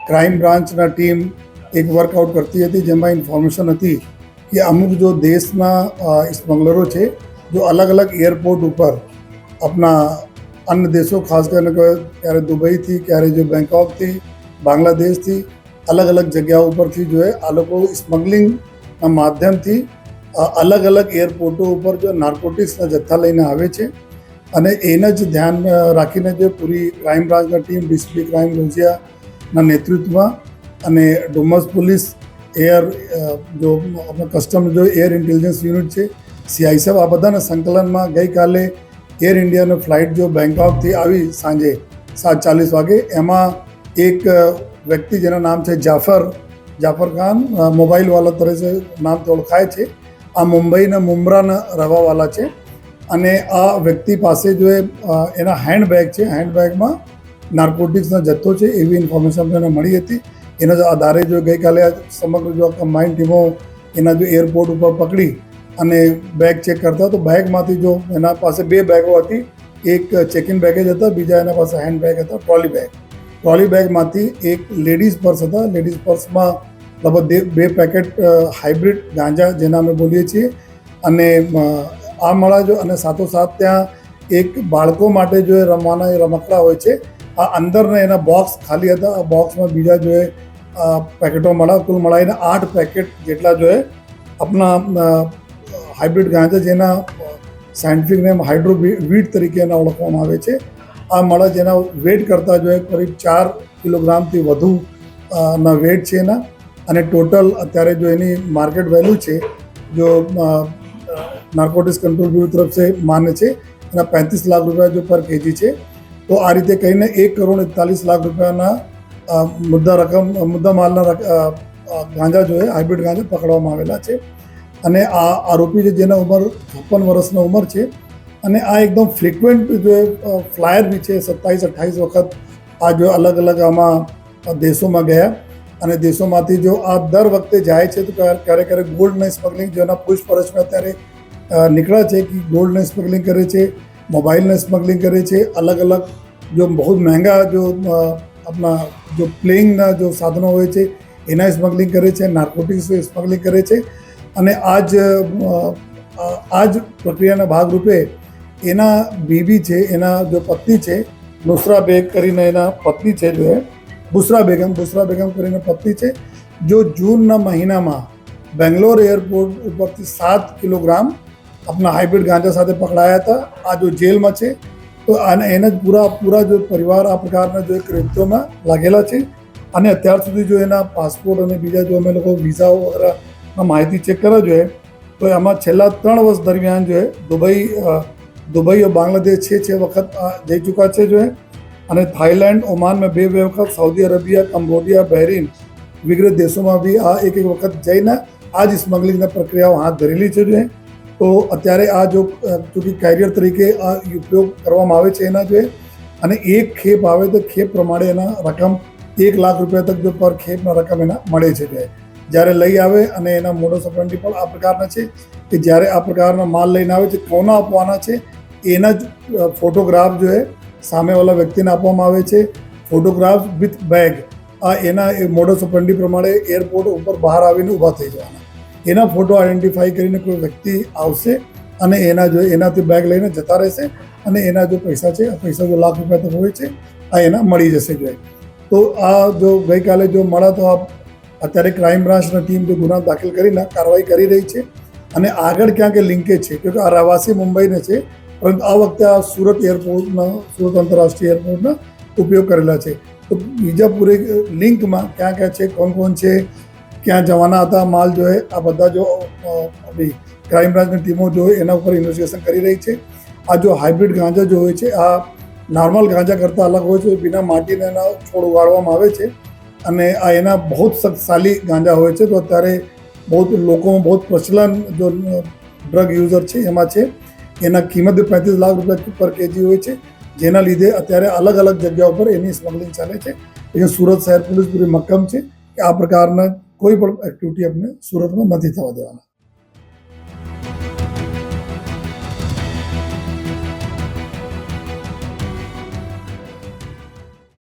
Crime બ્રાન્ચના team એક workout કરતી હતી, જેમાં ઇન્ફોર્મેશન હતી કે અમુક જો દેશના સ્મગલરો છે, જો અલગ અલગ એરપોર્ટ ઉપર अपना अन्य देशों खास करके क्यारे दुबई थी, क्यारे जो बैंकॉक थी, बांग्लादेश थी, अलग अलग जगहों पर थी जो है आ लोग स्मगलिंग माध्यम थी अलग अलग एरपोर्टों पर जो नार्कोटिक्स जत्था लईने आवे छे અને એને જ ધ્યાન રાખીને જે પૂરી ક્રાઇમ બ્રાન્ચના ટીમ ડીસીપી ક્રાઇમ રોજિયાના નેતૃત્વમાં અને ડુમસ પોલીસ એર જો આપણે કસ્ટમ જો એર ઇન્ટેલિજન્સ યુનિટ છે CISF આ બધાના સંકલનમાં ગઈકાલે એર ઇન્ડિયાનો ફ્લાઇટ જો બેંકોકથી આવી સાંજે 7:40 વાગે એમાં એક વ્યક્તિ જેના નામ છે જાફર ખાન મોબાઈલવાલા તરીકે નામથી ઓળખાય છે. આ મુંબઈના મુંબ્રાના રહેવાવાળા છે અને આ વ્યક્તિ પાસે જો એના હેન્ડબેગ છે, હેન્ડબેગમાં નાર્કોટિક્સનો જથ્થો છે એવી ઇન્ફોર્મેશન એને મળી હતી. એના જો આધારે જો ગઈકાલે સમગ્ર જો કમ્બાઇન્ડ ટીમો એના જો એરપોર્ટ ઉપર પકડી અને બેગ ચેક કરતા તો બેગમાંથી જો એના પાસે 2 બેગો હતી, એક ચેકિન બેગેજ હતા, બીજા એના પાસે હેન્ડબેગ હતા, ટ્રોલી બેગમાંથી એક લેડીઝ પર્સ હતા. લેડીઝ પર્સમાં લગભગ 2 પેકેટ હાઇબ્રિડ ગાંજા જેના અમે બોલીએ છીએ અને આ મળા જો અને સાથોસાથ ત્યાં એક બાળકો માટે જો રમવાના એ રમકડા હોય છે આ અંદરના એના બોક્સ ખાલી હતા. આ બોક્સમાં બીજા જો પેકેટો મળ્યા, કુલ મળાઈને 8 પેકેટ જેટલા જો આપણા હાઇબ્રિડ ગાંજા જેના સાયન્ટિફિક નેમ હાઇડ્રોવીટ તરીકે એના ઓળખવામાં આવે છે આ મળા જેના વેટ કરતાં જો કરીબ 4 કિલોગ્રામથી વધુ ના વેટ છે એના અને ટોટલ અત્યારે જો એની માર્કેટ વેલ્યુ છે જો નાર્કોટિક્સ કંટ્રોલ બ્યુરો તરફ से मान्य છે એના 35 લાખ રૂપિયા જો પર કેજી છે. તો આ રીતે કહીને 1,41,00,000 રૂપિયાના મુદ્દા માલના ગાંજા જો હાઇબ્રિડ ગાંજા પકડવામાં આવેલા છે અને આ આરોપી છે જેના ઉંમર 56 વર્ષની ઉંમર છે અને આ એકદમ ફ્રિકવન્ટ જો ફ્લાયર બી છે. 27-28 વખત આ જો અલગ અલગ આમાં દેશોમાં ગયા અને દેશોમાંથી જો આ દર વખતે જાય છે તો ક્યારેક ગોલ્ડની સ્મગલિંગ જેના પૂછપરછમાં અત્યારે નીકળ્યા છે કે ગોલ્ડની સ્મગલિંગ કરે છે, મોબાઈલની સ્મગલિંગ કરે છે, अलग अलग जो बहुत महंगा जो अपना जो प्लेइंगના जो સાધનો હોય છે એના સ્મગલિંગ કરે છે, નાર્કોટિક્સ સ્મગલિંગ કરે છે અને આ જ પ્રક્રિયાના ભાગરૂપે એના બીબી છે, એના જો પત્ની છે નુસરા બેગ કરીને એના પત્ની છે જો બુસરા બેગમ કરીને પત્ની છે જો જૂનના મહિનામાં બેંગ્લોર એરપોર્ટ ઉપરથી 7 કિલોગ્રામ આપણા હાઇબ્રિડ ગાંજા સાથે પકડાયા હતા. આ જો જેલમાં છે તો આને એને જ પૂરા જો પરિવાર આ પ્રકારના જો કૃત્યોમાં લાગેલા છે અને અત્યાર સુધી જો એના પાસપોર્ટ અને બીજા જો અમે લોકો વિઝાઓ વગેરેના માહિતી ચેક કરવા જોઈએ તો એમાં છેલ્લા 3 વર્ષ દરમિયાન જો दुबई और बांग्लादेश 6 वक्त जई चुका है जो है અને થાઈલેન્ડ, ઓમાન में 2 વખત, સઉદી અરેબિયા, કંબોડિયા, બહેરીન વગેરે દેશોમાં બી આ એક વખત જઈને આ જ સ્મગલિંગના પ્રક્રિયાઓ હાથ ધરેલી છે જો તો અત્યારે આ જો ચૂંકી કેરિયર તરીકે આ ઉપયોગ કરવામાં આવે છે એના જોઈએ અને એક ખેપ આવે તો ખેપ પ્રમાણે એના રકમ 1 લાખ રૂપિયા તક જો પર ખેપના રકમ એના મળે છે જોઈએ. જ્યારે લઈ આવે અને એના મોડસ ઓપરેન્ડી પણ આ પ્રકારના છે કે જ્યારે આ પ્રકારના માલ લઈને આવે છે કોના આપવાના છે એના જ ફોટોગ્રાફ જો સામેવાળા વ્યક્તિને આપવામાં આવે છે. ફોટોગ્રાફ વિથ બેગ આ એના એ મોડસ ઓપરેન્ડી પ્રમાણે એરપોર્ટ ઉપર બહાર આવીને ઊભા થઈ જવાના. એના ફોટો આઈડેન્ટિફાઈ કરીને કોઈ વ્યક્તિ આવશે અને એનાથી બેગ લઈને જતા રહેશે અને એના જો પૈસા છે આ પૈસા જો લાખ રૂપિયા તક હોય છે આ એના મળી જશે જોઈએ. તો આ જો ગઈકાલે જો મળ્યા તો અત્યારે ક્રાઇમ બ્રાન્ચની ટીમ જો ગુના દાખલ કરીને કાર્યવાહી કરી રહી છે અને આગળ ક્યાંક લિંકેજ છે કે આ રહેવાસી મુંબઈને છે પરંતુ આ વખતે આ સુરત આંતરરાષ્ટ્રીય એરપોર્ટનો ઉપયોગ કરેલા છે. તો બીજા પૂરે લિંકમાં ક્યાં ક્યાં છે, કોણ છે, ક્યાં જવાના હતા માલ જો આ બધા જો ક્રાઇમ બ્રાન્ચની ટીમો જો એના ઉપર ઇન્વેસ્ટિગેશન કરી રહી છે. આ જો હાઇબ્રિડ ગાંજા જો હોય છે આ નોર્મલ ગાંજા કરતાં અલગ હોય છે, बिना માટીને એના છોડ ઉગાડવામાં આવે છે અને આ એના બહુ શક્તિશાળી ગાંજા હોય છે. તો અત્યારે લોકોમાં બહુ પ્રચલન જો ડ્રગ યુઝર છે એમાં છે. એના કિંમત 35 લાખ રૂપિયા પર કેજી હોય છે જેના લીધે અત્યારે અલગ અલગ જગ્યાઓ પર એની સ્મગલિંગ ચાલે છે. એ સુરત શહેર પોલીસ પૂરી મક્કમ છે કે આ પ્રકારના કોઈ પણ એક્ટિવિટી આપણે સુરતમાં નથી થવા દેવાના.